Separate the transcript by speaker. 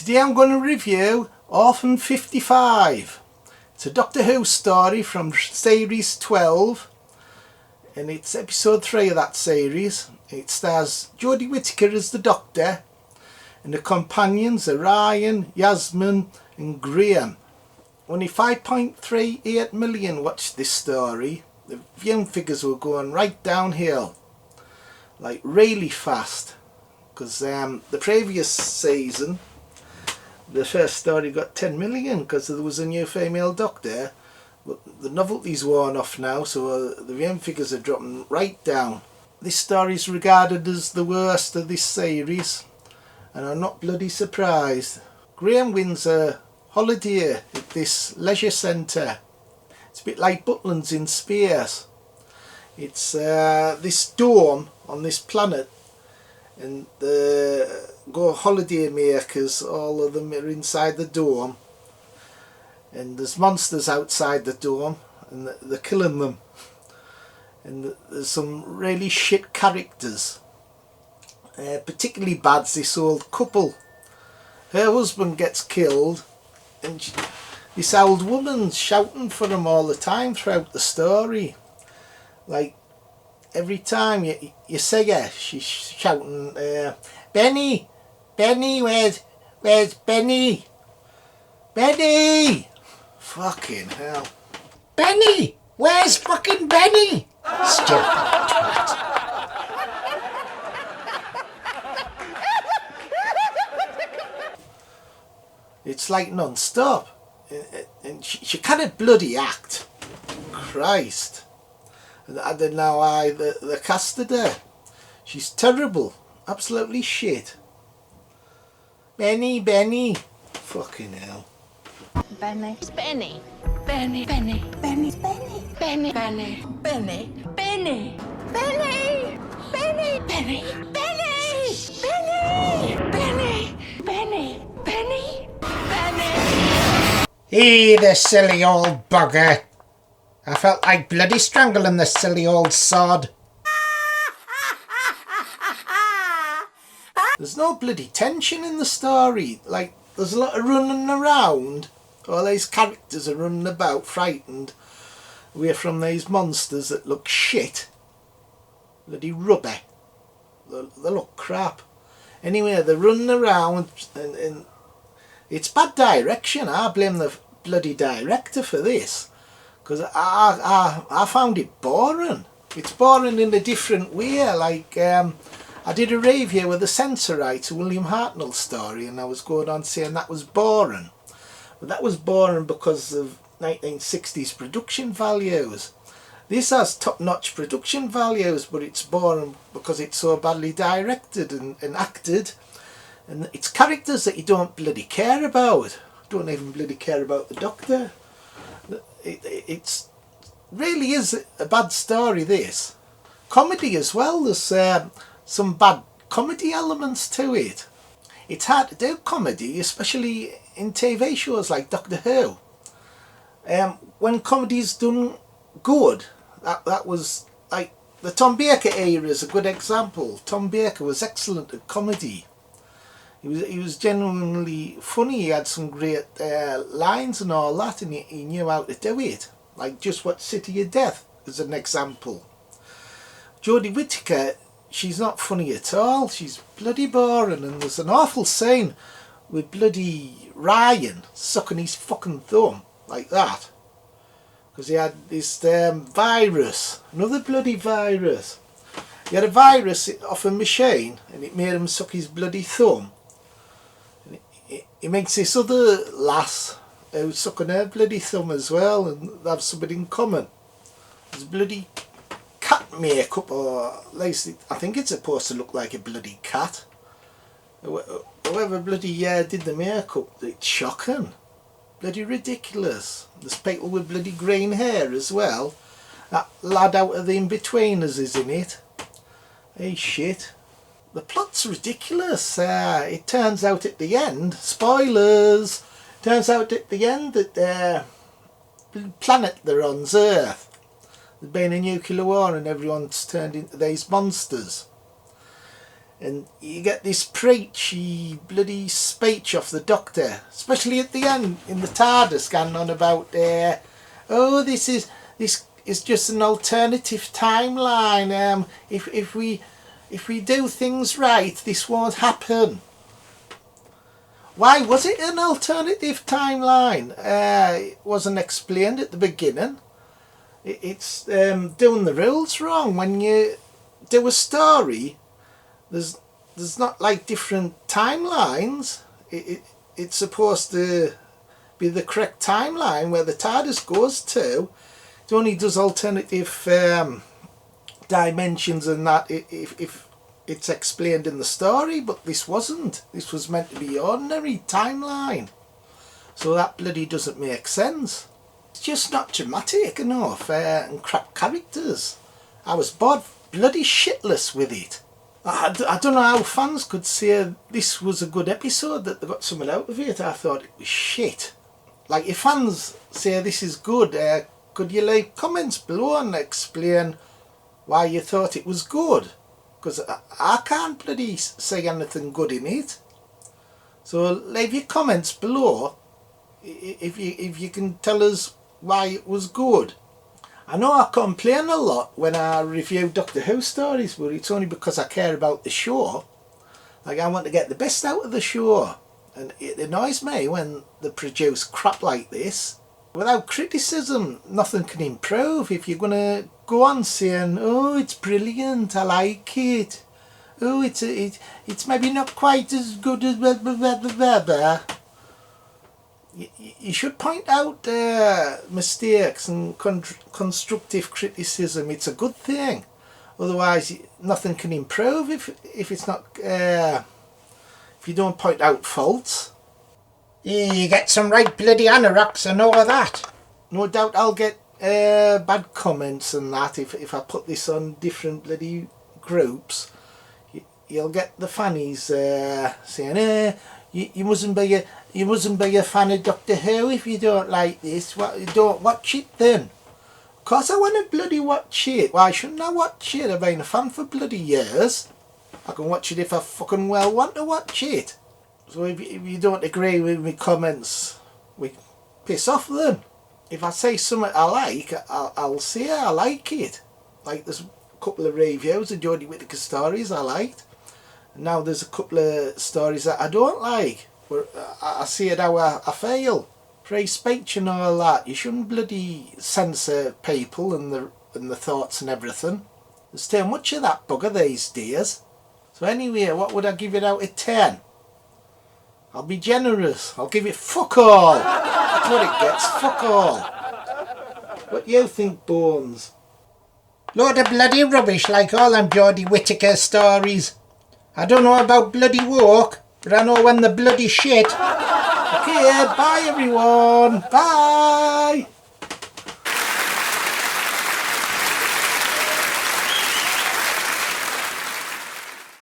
Speaker 1: Today I'm going to review Orphan 55. It's a Doctor Who story from series 12 and it's episode 3 of that series. It stars Jodie Whittaker as the Doctor and the companions are Ryan, Yasmin and Graham. Only 5.38 million watched this story. The viewing figures were going right downhill, like really fast, because the previous season the first story got 10 million because there was a new female Doctor, but the novelty's worn off now, so the viewing figures are dropping right down. This story is regarded as the worst of this series and I'm not bloody surprised. Graham wins a holiday at this leisure centre. It's a bit like Butlins in space. It's this dome on this planet, and the holiday makers, all of them are inside the dome, and there's monsters outside the dome and they're killing them, and there's some really shit characters. Particularly bad's this old couple. Her husband gets killed and this old woman's shouting for him all the time throughout the story. Like every time you see her, she's shouting, Benny! Benny, where's Benny? Benny! Fucking hell. Benny! Where's fucking Benny? Stupid twat. It's like non-stop. And she can't bloody act. Christ. I don't know why they casted her. She's terrible. Absolutely shit. Benny, Benny. Fucking hell.
Speaker 2: Benny. Benny. Benny. Benny. Benny. Benny. Benny. Benny. Benny. Benny. Benny. Benny. Benny. Benny. Benny. Benny. Benny. Benny.
Speaker 1: He, the silly old bugger. I felt like bloody strangling the silly old sod. There's no bloody tension in the story. Like, there's a lot of running around. All these characters are running about frightened away from these monsters that look shit. Bloody rubber. They look crap. Anyway, they're running around and it's bad direction. I blame the bloody director for this. Because I found it boring. It's boring in a different way. Like, I did a review with the censor rights, a William Hartnell story, and I was going on saying that was boring. But that was boring because of 1960s production values. This has top-notch production values, but it's boring because it's so badly directed and acted. And it's characters that you don't bloody care about. Don't even bloody care about the Doctor. It's really is a bad story, this. Comedy as well, there's some bad comedy elements to it. It's hard to do comedy, especially in TV shows like Doctor Who. When comedy's done good, that was like the Tom Baker era is a good example. Tom Baker was excellent at comedy. He was genuinely funny. He had some great lines and all that, and he knew how to do it. Like just what City of Death as an example. Jodie Whittaker, she's not funny at all. She's bloody boring, and there's an awful scene with bloody Ryan sucking his fucking thumb like that because he had this virus, another bloody virus. He had a virus off a machine and it made him suck his bloody thumb. He makes this other lass who's sucking her bloody thumb as well, and they have something in common. There's bloody cat makeup, or at least I think it's supposed to look like a bloody cat. Whoever bloody did the makeup, it's shocking. Bloody ridiculous. There's people with bloody green hair as well. That lad out of the In-Betweeners is in it. Hey shit. The plot's ridiculous. It turns out at the end, spoilers, turns out at the end that the planet they're on's Earth. There's been a nuclear war and everyone's turned into these monsters. And you get this preachy bloody speech off the Doctor, especially at the end in the TARDIS, going on about oh, this is just an alternative timeline. If we do things right, this won't happen. Why was it an alternative timeline? It wasn't explained at the beginning. It's doing the rules wrong. When you do a story, there's not like different timelines. It's supposed to be the correct timeline where the TARDIS goes to. It only does alternative dimensions and that if it's explained in the story, but this wasn't. This was meant to be ordinary timeline. So that bloody doesn't make sense. It's just not dramatic enough and crap characters. I was bored bloody shitless with it. I don't know how fans could say this was a good episode, that they got something out of it. I thought it was shit. Like, if fans say this is good, could you leave comments below and explain why you thought it was good? Because I can't bloody say anything good in it. So leave your comments below if you can tell us why it was good. I know I complain a lot when I review Doctor Who stories, but it's only because I care about the show. Like, I want to get the best out of the show, and it annoys me when they produce crap like this. Without criticism, nothing can improve. If you're going to go on saying, oh, it's brilliant, I like it, oh, it's maybe not quite as good as blah, blah, blah, blah, blah. You should point out mistakes and constructive criticism. It's a good thing. Otherwise, nothing can improve if it's not. If you don't point out faults. You get some right bloody anoraks and all of that. No doubt I'll get bad comments and that if I put this on different bloody groups. You'll get the fannies saying, you mustn't be a fan of Doctor Who if you don't like this. Don't watch it then. Of course I want to bloody watch it. Why shouldn't I watch it? I've been a fan for bloody years. I can watch it if I fucking well want to watch it. So if you don't agree with my comments, we piss off then. If I say something I like, I'll say I like it. Like, there's a couple of reviews of Jodie Whittaker stories I liked. And now there's a couple of stories that I don't like. Where I see it how I feel. Free speech and all that. You shouldn't bloody censor people and the thoughts and everything. There's too much of that bugger these days. So anyway, what would I give it out of 10? I'll be generous. I'll give it fuck all. That's what it gets, fuck all. What do you think, Bones? Load of bloody rubbish like all them Jodie Whittaker stories. I don't know about bloody woke, but I know when the bloody shit. Okay, bye everyone. Bye.